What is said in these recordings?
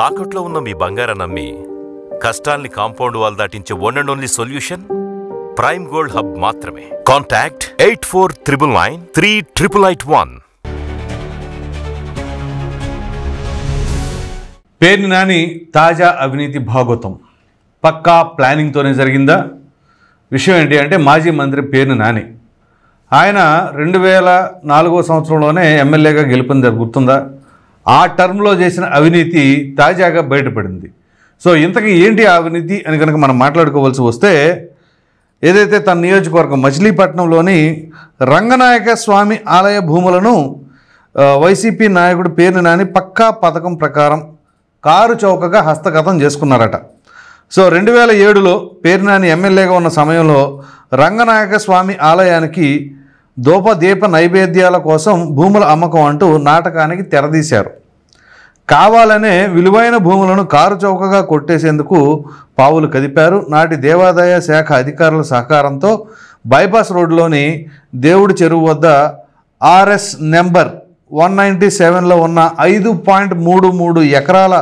తాకట్లో ఉన్న మీ బంగారాన్ని నమ్మి కష్టాల్ని కాంపౌండ్ వాల్ దాటించే one and only solution prime gold hub మాత్రమే. కాంటాక్ట్ 8499938881. పేర్ని నాని తాజా అవినీతి భాగోతం పక్కా ప్లానింగ్తోనే జరిగిందా? విషయం ఏంటి అంటే మాజీ మంత్రి పేర్ని నాని ఆయన 2004 సంవత్సరంలోనే ఎమ్మెల్యేగా గెలుపొందారు, గుర్తుందా? ఆ టర్మ్లో చేసిన అవినీతి తాజాగా బయటపడింది. సో ఇంతకీ ఏంటి ఆ అవినీతి అని కనుక మనం మాట్లాడుకోవాల్సి వస్తే, ఏదైతే తన నియోజకవర్గం మచిలీపట్నంలోని రంగనాయక స్వామి ఆలయ భూములను వైసీపీ నాయకుడు పేర్ని నాని పక్కా పథకం ప్రకారం కారు చౌకగా హస్తగతం చేసుకున్నారట. సో 2007లో పేర్ని నాని ఎమ్మెల్యేగా ఉన్న సమయంలో రంగనాయక స్వామి ఆలయానికి దూపదీప నైవేద్యాల కోసం భూముల అమ్మకం అంటూ నాటకానికి తెరదీశారు. కావాలనే విలువైన భూములను కారు చౌకగా కొట్టేసేందుకు పావులు కదిపారు. నాటి దేవాదాయ శాఖ అధికారుల సహకారంతో బైపాస్ రోడ్లోని దేవుడి చెరువు వద్ద RS నెంబర్ 197లో ఉన్న 5.33 ఎకరాల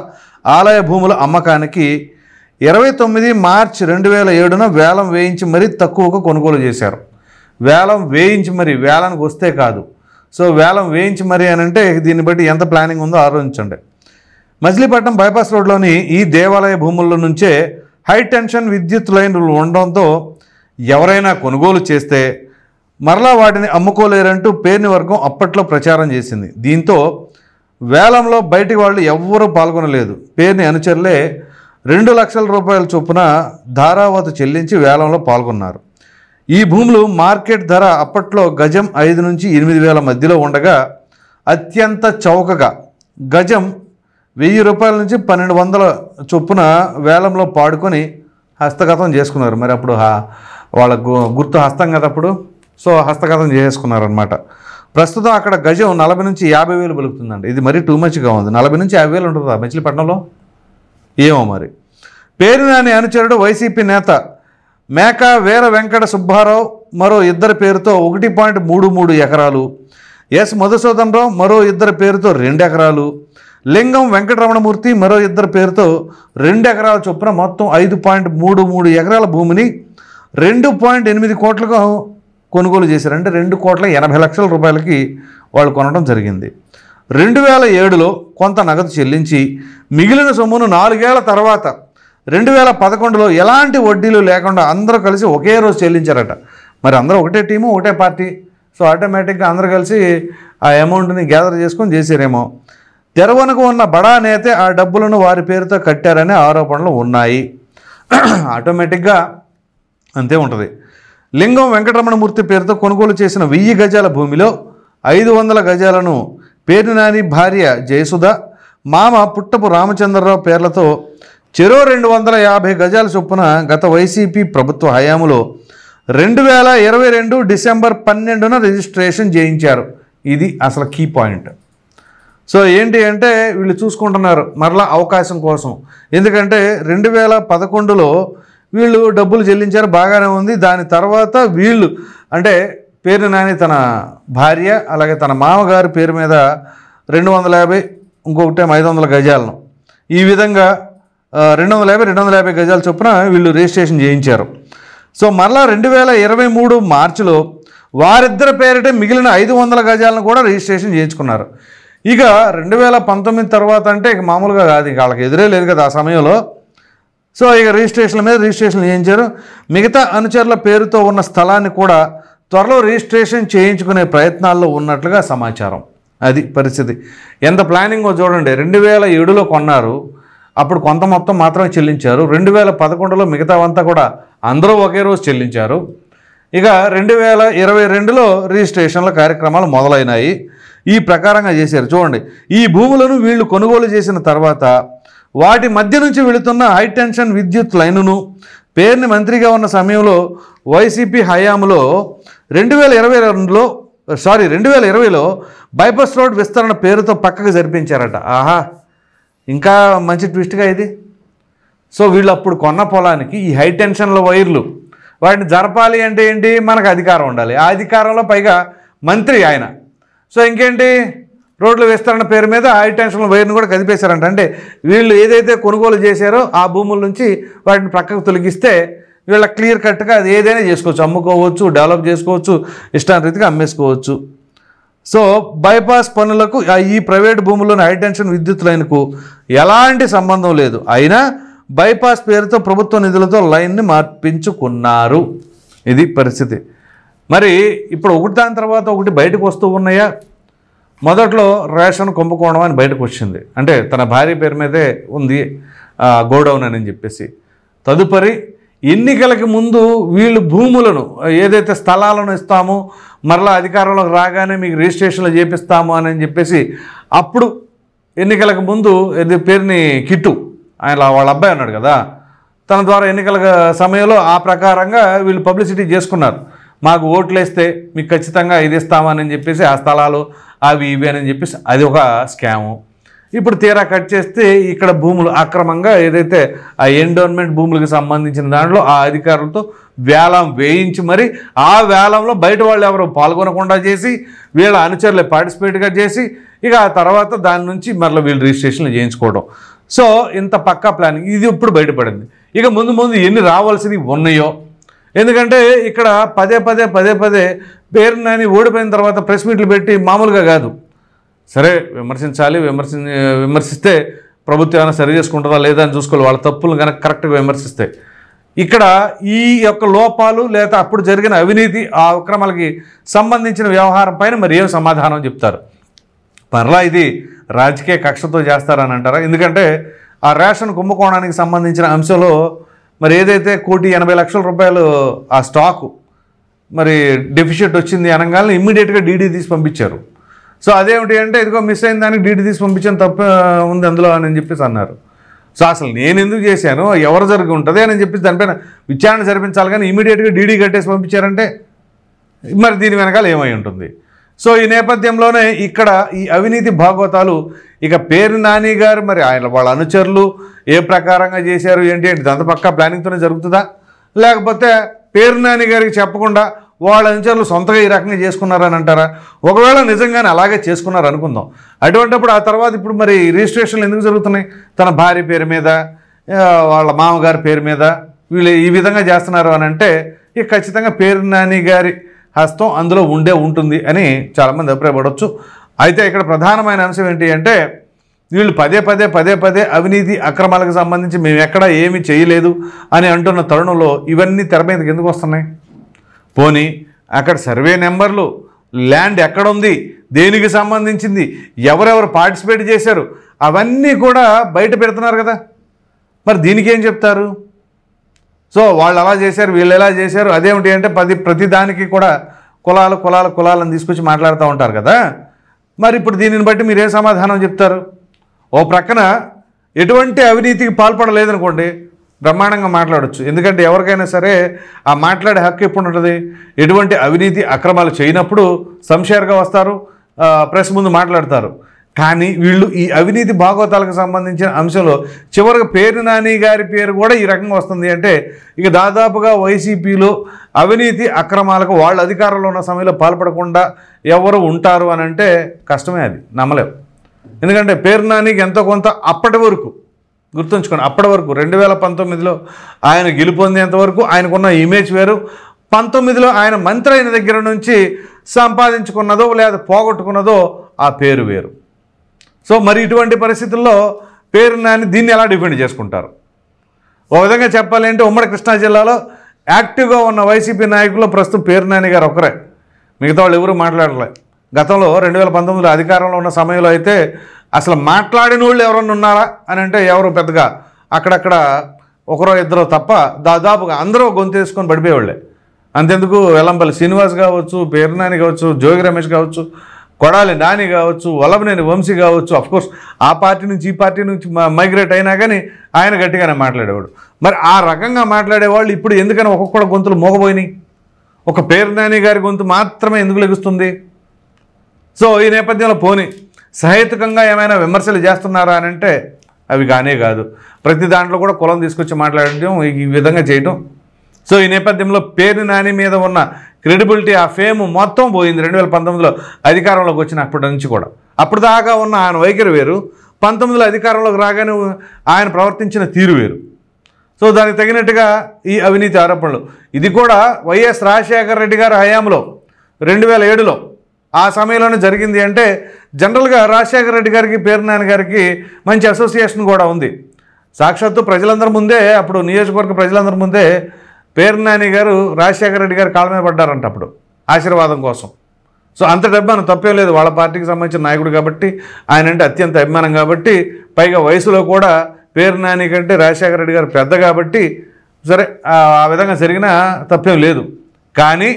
ఆలయ భూముల అమ్మకానికి 29 మార్చి 2007న వేలం వేయించి మరీ తక్కువగా కొనుగోలు చేశారు. వేలం వేయించి మరీ, వేలానికి వస్తే కాదు. సో వేలం వేయించి మరీ అని అంటే దీన్ని బట్టి ఎంత ప్లానింగ్ ఉందో ఆలోచించండి. మచిలీపట్నం బైపాస్ రోడ్లోని ఈ దేవాలయ భూముల నుంచే హై టెన్షన్ విద్యుత్ లైన్లు ఉండడంతో ఎవరైనా కొనుగోలు చేస్తే మరలా వాటిని అమ్ముకోలేరంటూ పేర్ని వర్గం అప్పట్లో ప్రచారం చేసింది. దీంతో వేలంలో బయటి వాళ్ళు ఎవ్వరూ పాల్గొనలేదు. పేర్ని అనుచరులే 2 లక్షల రూపాయల చొప్పున ధారావతు చెల్లించి వేలంలో పాల్గొన్నారు. ఈ భూములు మార్కెట్ ధర అప్పట్లో గజం 5 నుంచి 8 వేల మధ్యలో ఉండగా అత్యంత చౌకగా గజం 1000 రూపాయల నుంచి 1200 చొప్పున వేలంలో పాడుకొని హస్తగతం చేసుకున్నారు. మరి అప్పుడు వాళ్ళ గుర్తు హస్తం కదా అప్పుడు. సో హస్తగతం చేసుకున్నారనమాట. ప్రస్తుతం అక్కడ గజం 40 నుంచి 50 వేలు పలుకుతుందండి. ఇది మరీ టూ మచ్గా ఉంది. 40 నుంచి 50 వేలు ఉంటుందా మచిలీపట్నంలో? ఏమో మరి. పేర్ని నాని అనుచరుడు వైసీపీ నేత మేక వీర వెంకట సుబ్బారావు మరో ఇద్దరి పేరుతో 1.33 ఎకరాలు, ఎస్ మధుసూదన్ రావు మరో ఇద్దరి పేరుతో 2 ఎకరాలు, లింగం వెంకటరమణమూర్తి మరో ఇద్దరి పేరుతో 2 ఎకరాల చొప్పున మొత్తం 5.33 ఎకరాల భూమిని 2.8 కోట్లుగా కొనుగోలు చేశారు. అంటే 2,80,00,000 రూపాయలకి వాళ్ళు కొనడం జరిగింది. 2007లో కొంత నగదు చెల్లించి మిగిలిన సొమ్మును 4 ఏళ్ల తర్వాత 2011లో ఎలాంటి వడ్డీలు లేకుండా అందరూ కలిసి ఒకే రోజు చెల్లించారట. మరి అందరూ ఒకటే టీము, ఒకటే పార్టీ. సో ఆటోమేటిక్గా అందరూ కలిసి ఆ అమౌంట్ని గ్యాదర్ చేసుకొని చేశారేమో. తెరవనకు ఉన్న బడా నేతే ఆ డబ్బులను వారి పేరుతో కట్టారనే ఆరోపణలు ఉన్నాయి. ఆటోమేటిక్గా అంతే ఉంటుంది. లింగం వెంకటరమణమూర్తి పేరుతో కొనుగోలు చేసిన 1000 గజాల భూమిలో 500 గజాలను పేర్ని నాని భార్య జయసుధ, మామ పుట్టపు రామచంద్రరావు పేర్లతో చెరో 250 గజాల చొప్పున గత వైసీపీ ప్రభుత్వ హయాంలో 2022 డిసెంబర్ 12న రిజిస్ట్రేషన్ చేయించారు. ఇది అసలు కీ పాయింట్. సో ఏంటి అంటే వీళ్ళు చూసుకుంటున్నారు మరలా అవకాశం కోసం. ఎందుకంటే 2011లో వీళ్ళు డబ్బులు చెల్లించారు, బాగానే ఉంది. దాని తర్వాత వీళ్ళు అంటే పేర్ని నాని తన భార్య అలాగే తన మామగారి పేరు మీద 250, ఇంకొకటి 500 గజాలను, ఈ విధంగా 250 గజాల చొప్పున వీళ్ళు రిజిస్ట్రేషన్ చేయించారు. సో మరలా 2023 మార్చిలో వారిద్దరి పేరిటే మిగిలిన 500 గజాలను కూడా రిజిస్ట్రేషన్ చేయించుకున్నారు. ఇక 2019 తర్వాత అంటే ఇక మామూలుగా కాదు, ఇక వాళ్ళకి ఎదురే లేదు కదా ఆ సమయంలో. సో ఇక రిజిస్ట్రేషన్ల మీద రిజిస్ట్రేషన్ చేయించారు. మిగతా అనుచరుల పేరుతో ఉన్న స్థలాన్ని కూడా త్వరలో రిజిస్ట్రేషన్ చేయించుకునే ప్రయత్నాల్లో ఉన్నట్లుగా సమాచారం. అది పరిస్థితి. ఎంత ప్లానింగో చూడండి. 2007లో కొన్నారు, అప్పుడు కొంత మొత్తం మాత్రమే చెల్లించారు. 2011లో మిగతావంతా కూడా అందరూ ఒకే రోజు చెల్లించారు. ఇక 2022లో రిజిస్ట్రేషన్ల కార్యక్రమాలు మొదలైనాయి. ఈ ప్రకారంగా చేశారు. చూడండి, ఈ భూములను వీళ్ళు కొనుగోలు చేసిన తర్వాత వాటి మధ్య నుంచి వెళుతున్న హై టెన్షన్ విద్యుత్ లైనును పేర్ని మంత్రిగా ఉన్న సమయంలో వైసీపీ హయాంలో 2020లో బైపాస్ రోడ్ విస్తరణ పేరుతో పక్కకు జరిపించారట. ఆహా, ఇంకా మంచి ట్విస్ట్గా ఇది. సో వీళ్ళు అప్పుడు కొన్న పొలానికి ఈ హై టెన్షన్ల వైర్లు వాటిని జరపాలి అంటే ఏంటి, మనకు అధికారం ఉండాలి. ఆ అధికారంలో పైగా మంత్రి ఆయన. సో ఇంకేంటి, రోడ్ల విస్తరణ పేరు మీద హై టెన్షన్ వైర్ను కూడా కదిపేశారంట. అంటే వీళ్ళు ఏదైతే కొనుగోలు చేశారో ఆ భూముల నుంచి వాటిని ప్రక్కకు తొలగిస్తే వీళ్ళ క్లియర్ కట్గా అది ఏదైనా చేసుకోవచ్చు, అమ్ముకోవచ్చు, డెవలప్ చేసుకోవచ్చు, ఇష్టారీతిగా అమ్మేసుకోవచ్చు. సో బైపాస్ పనులకు ఈ ప్రైవేట్ భూముల్లోని హై టెన్షన్ విద్యుత్ లైన్కు ఎలాంటి సంబంధం లేదు. అయినా బైపాస్ పేరుతో ప్రభుత్వ నిధులతో లైన్ని మార్పించుకున్నారు. ఇది పరిస్థితి. మరి ఇప్పుడు ఒకటి దాని తర్వాత ఒకటి బయటకు వస్తూ ఉన్నాయా? మొదట్లో రేషన్ కుంభకోణం అని బయటకు వచ్చింది, అంటే తన భార్య పేరు మీదే ఉంది గోడౌన్ అని చెప్పేసి. తదుపరి ఎన్నికలకి ముందు వీళ్ళు భూములను ఏదైతే స్థలాలను ఇస్తామో మరలా అధికారంలోకి రాగానే మీకు రిజిస్ట్రేషన్లు చేపిస్తాము అని చెప్పేసి అప్పుడు ఎన్నికలకు ముందు పేరుని కిట్టు ఆయన వాళ్ళ అబ్బాయి ఉన్నాడు కదా, తన ద్వారా ఎన్నికల సమయంలో ఆ ప్రకారంగా వీళ్ళు పబ్లిసిటీ చేసుకున్నారు. మాకు ఓట్లు వేస్తే మీకు ఖచ్చితంగా ఇది ఇస్తామని చెప్పేసి ఆ స్థలాలు అవి ఇవి అని చెప్పేసి అది ఒక స్కాము. ఇప్పుడు తీరా కట్ చేస్తే ఇక్కడ భూములు అక్రమంగా ఏదైతే ఆ ఎండోన్మెంట్ భూములకు సంబంధించిన దాంట్లో ఆ అధికారులతో వేలం వేయించి మరి ఆ వేలంలో బయట వాళ్ళు ఎవరు పాల్గొనకుండా చేసి వీళ్ళ అనుచరులే పార్టిసిపేట్గా చేసి ఇక ఆ తర్వాత దాని నుంచి మరలా వీళ్ళు రిజిస్ట్రేషన్లు చేయించుకోవడం. సో ఇంత పక్కా ప్లానింగ్ ఇది ఇప్పుడు బయటపడింది. ఇక ముందు ముందు ఎన్ని రావాల్సినవి ఉన్నాయో, ఎందుకంటే ఇక్కడ పదే పదే పేరు నాని ఓడిపోయిన తర్వాత ప్రెస్ మీట్లు పెట్టి మామూలుగా కాదు, సరే విమర్శించాలి, విమర్శిస్తే ప్రభుత్వం ఏమైనా సరి చేసుకుంటుందా లేదా అని చూసుకోవాలి. వాళ్ళ తప్పులు కనుక కరెక్ట్గా విమర్శిస్తే ఇక్కడ ఈ యొక్క లోపాలు లేదా అప్పుడు జరిగిన అవినీతి ఆ అక్రమాలకి సంబంధించిన వ్యవహారం పైన మరి ఏం సమాధానం చెప్తారు? మరలా ఇది రాజకీయ కక్షతో చేస్తారని అంటారా? ఎందుకంటే ఆ రేషన్ కుంభకోణానికి సంబంధించిన అంశంలో మరి ఏదైతే 1,80,00,000 రూపాయలు ఆ స్టాకు మరి డెఫిషిట్ వచ్చింది అనగానే ఇమ్మీడియట్గా డీడీ తీసి పంపించారు. సో అదేమిటి అంటే ఇదిగో మిస్ అయిన దానికి డీడీ తీసి పంపించాను తప్ప ఉంది అందులో అని చెప్పేసి అన్నారు. సో అసలు నేను ఎందుకు చేశాను, ఎవరు జరిగి ఉంటుంది అని చెప్పేసి దానిపైన విచారణ జరిపించాలి, కానీ ఇమీడియట్గా డీడీ కట్టేసి పంపించారంటే మరి దీని వెనకాల ఏమై ఉంటుంది? సో ఈ నేపథ్యంలోనే ఇక్కడ ఈ అవినీతి భాగవతాలు ఇక పేరు నాని గారు మరి ఆయన వాళ్ళ అనుచరులు ఏ ప్రకారంగా చేశారు ఏంటి ఇదంతా పక్కా ప్లానింగ్తోనే జరుగుతుందా, లేకపోతే పేరు నాని గారికి చెప్పకుండా వాళ్ళ అనుచరులు సొంతగా ఈ రకంగా చేసుకున్నారని అంటారా? ఒకవేళ నిజంగానే అలాగే చేసుకున్నారు అనుకుందాం, అటువంటిప్పుడు ఆ తర్వాత ఇప్పుడు మరి రిజిస్ట్రేషన్లు ఎందుకు జరుగుతున్నాయి? తన భార్య పేరు మీద, వాళ్ళ మామగారి పేరు మీద వీళ్ళు ఈ విధంగా చేస్తున్నారు అని అంటే ఇక ఖచ్చితంగా పేరు నాని గారి హస్తం అందులో ఉంటుంది అని చాలామంది అభిప్రాయపడవచ్చు. అయితే ఇక్కడ ప్రధానమైన అంశం ఏంటి అంటే వీళ్ళు పదే అవినీతి అక్రమాలకు సంబంధించి మేము ఎక్కడా ఏమీ చేయలేదు అని అంటున్న తరుణంలో ఇవన్నీ తెర మీదకి ఎందుకు వస్తున్నాయి? పోనీ అక్కడ సర్వే నెంబర్లు, ల్యాండ్ ఎక్కడుంది, దేనికి సంబంధించింది, ఎవరెవరు పార్టిసిపేట్ చేశారు అవన్నీ కూడా బయట పెడుతున్నారు కదా, మరి దీనికి ఏం చెప్తారు? సో వాళ్ళు అలా చేశారు, వీళ్ళు ఎలా చేశారు, అదేమిటి అంటే ప్రతి దానికి కూడా కులాలను తీసుకొచ్చి మాట్లాడుతూ ఉంటారు కదా. మరి ఇప్పుడు దీనిని బట్టి మీరు ఏ సమాధానం చెప్తారు? ఓ ప్రక్కన ఎటువంటి అవినీతికి పాల్పడలేదనుకోండి బ్రహ్మాండంగా మాట్లాడవచ్చు, ఎందుకంటే ఎవరికైనా సరే ఆ మాట్లాడే హక్కు ఎప్పుడు ఉంటుంది? ఎటువంటి అవినీతి అక్రమాలు చేయనప్పుడు సంషేర్గా వస్తారు, ప్రెస్ ముందు మాట్లాడతారు. కానీ వీళ్ళు ఈ అవినీతి భాగవతాలకు సంబంధించిన అంశంలో చివరికి పేరు నాని గారి పేరు కూడా ఈ రకంగా వస్తుంది అంటే ఇక దాదాపుగా వైసీపీలో అవినీతి అక్రమాలకు వాళ్ళు అధికారంలో ఉన్న సమయంలో పాల్పడకుండా ఎవరు ఉంటారు అని అంటే కష్టమే, అది నమ్మలేవు. ఎందుకంటే పేరు నానికి ఎంతో కొంత అప్పటి వరకు గుర్తుంచుకోండి, అప్పటి వరకు 2019లో ఆయన గెలుపొందేంత వరకు ఆయనకున్న ఇమేజ్ వేరు, 19లో ఆయన మంత్రి అయిన దగ్గర నుంచి సంపాదించుకున్నదో లేదా పోగొట్టుకున్నదో ఆ పేరు వేరు. సో మరి ఇటువంటి పరిస్థితుల్లో పేరు నాని దీన్ని ఎలా డిఫెండ్ చేసుకుంటారు? ఒక విధంగా చెప్పాలి అంటే ఉమ్మడి కృష్ణా జిల్లాలో యాక్టివ్గా ఉన్న వైసీపీ నాయకుల్లో ప్రస్తుతం పేరు నాని గారు ఒకరే, మిగతా వాళ్ళు ఎవరు మాట్లాడలే. గతంలో 2019లో అధికారంలో ఉన్న సమయంలో అయితే అసలు మాట్లాడిన వాళ్ళు ఎవరన్నా ఉన్నారా అని అంటే ఎవరు పెద్దగా అక్కడక్కడ ఒకరో ఇద్దరో తప్ప దాదాపుగా అందరూ గొంతేసుకొని పడిపోయేవాళ్ళే. అంతెందుకు వెల్లంపల్లి శ్రీనివాస్ కావచ్చు, పేరు నాని కావచ్చు, జోగి రమేష్ కావచ్చు, కొడాలి నాని కావచ్చు, వల్లభనేని వంశీ కావచ్చు, అఫ్కోర్స్ ఆ పార్టీ నుంచి ఈ పార్టీ నుంచి మైగ్రేట్ అయినా కానీ ఆయన గట్టిగానే మాట్లాడేవాడు. మరి ఆ రకంగా మాట్లాడేవాళ్ళు ఇప్పుడు ఎందుకని ఒక్కొక్క గొంతులు మోగబోయినాయి, ఒక పేరు నాని గారి గొంతు మాత్రమే ఎందుకు లెగుస్తుంది? సో ఈ నేపథ్యంలో పోనీ సహేతుకంగా ఏమైనా విమర్శలు చేస్తున్నారా అని అంటే అవి కానే కాదు, ప్రతి దాంట్లో కూడా కులం తీసుకొచ్చి మాట్లాడటం, ఈ విధంగా చేయటం. సో ఈ నేపథ్యంలో పేరు నాని మీద ఉన్న క్రెడిబిలిటీ, ఆ ఫేమ్ మొత్తం పోయింది 2019లో అధికారంలోకి వచ్చినప్పటి నుంచి కూడా. అప్పుడు దాకా ఉన్న ఆయన వైఖరి వేరు, 19లో అధికారంలోకి రాగానే ఆయన ప్రవర్తించిన తీరు వేరు. సో దానికి తగినట్టుగా ఈ అవినీతి ఆరోపణలు. ఇది కూడా వైఎస్ రాజశేఖర రెడ్డి గారి హయాంలో 2007లో ఆ సమయంలోనే జరిగింది. అంటే జనరల్గా రాజశేఖర రెడ్డి గారికి పేర్నాని గారికి మంచి అసోసియేషన్ కూడా ఉంది. సాక్షాత్తు ప్రజలందరి ముందే, అప్పుడు నియోజకవర్గ ప్రజలందరి ముందే పేర్నాని గారు రాజశేఖర రెడ్డి గారు కాళ్ళ మీద పడ్డారంట అప్పుడు ఆశీర్వాదం కోసం. సో అంత డబ్బు తప్పేం లేదు, వాళ్ళ పార్టీకి సంబంధించిన నాయకుడు కాబట్టి, ఆయన అంటే అత్యంత అభిమానం కాబట్టి, పైగా వయసులో కూడా పేర్నాని కంటే రాజశేఖర రెడ్డి గారు పెద్ద కాబట్టి సరే ఆ విధంగా జరిగినా తప్పేం లేదు. కానీ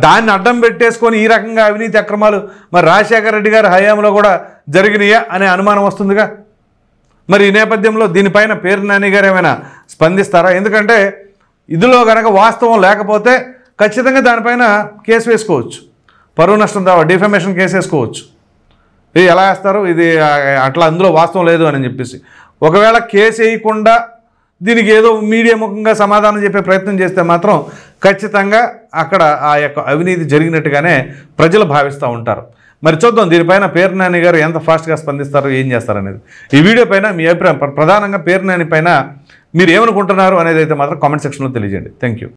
దాన్ని అడ్డం పెట్టేసుకొని ఈ రకంగా అవినీతి అక్రమాలు మరి రాజశేఖర రెడ్డి గారి హయాంలో కూడా జరిగినాయా అనే అనుమానం వస్తుందిగా. మరి ఈ నేపథ్యంలో దీనిపైన పేర్నాని గారు ఏమైనా స్పందిస్తారా? ఎందుకంటే ఇందులో కనుక వాస్తవం లేకపోతే ఖచ్చితంగా దానిపైన కేసు వేసుకోవచ్చు, పరువు నష్టం దావా, డిఫమేషన్ కేసు వేసుకోవచ్చు. ఇది ఎలా వేస్తారు, ఇది అట్లా అందులో వాస్తవం లేదు అని చెప్పేసి. ఒకవేళ కేసు వేయకుండా దీనికి ఏదో మీడియా ముఖంగా సమాధానం చెప్పే ప్రయత్నం చేస్తే మాత్రం ఖచ్చితంగా అక్కడ ఆ యొక్క అవినీతి జరిగినట్టుగానే ప్రజలు భావిస్తూ ఉంటారు. మరి చూద్దాం దీనిపైన పేర్నాని గారు ఎంత ఫాస్ట్గా స్పందిస్తారు, ఏం చేస్తారనేది. ఈ వీడియో పైన మీ అభిప్రాయం, ప్రధానంగా పేర్నాని పైన మీరు ఏమనుకుంటున్నారు అనేది అయితే మాత్రం కామెంట్ సెక్షన్లో తెలియజేయండి. Thank you.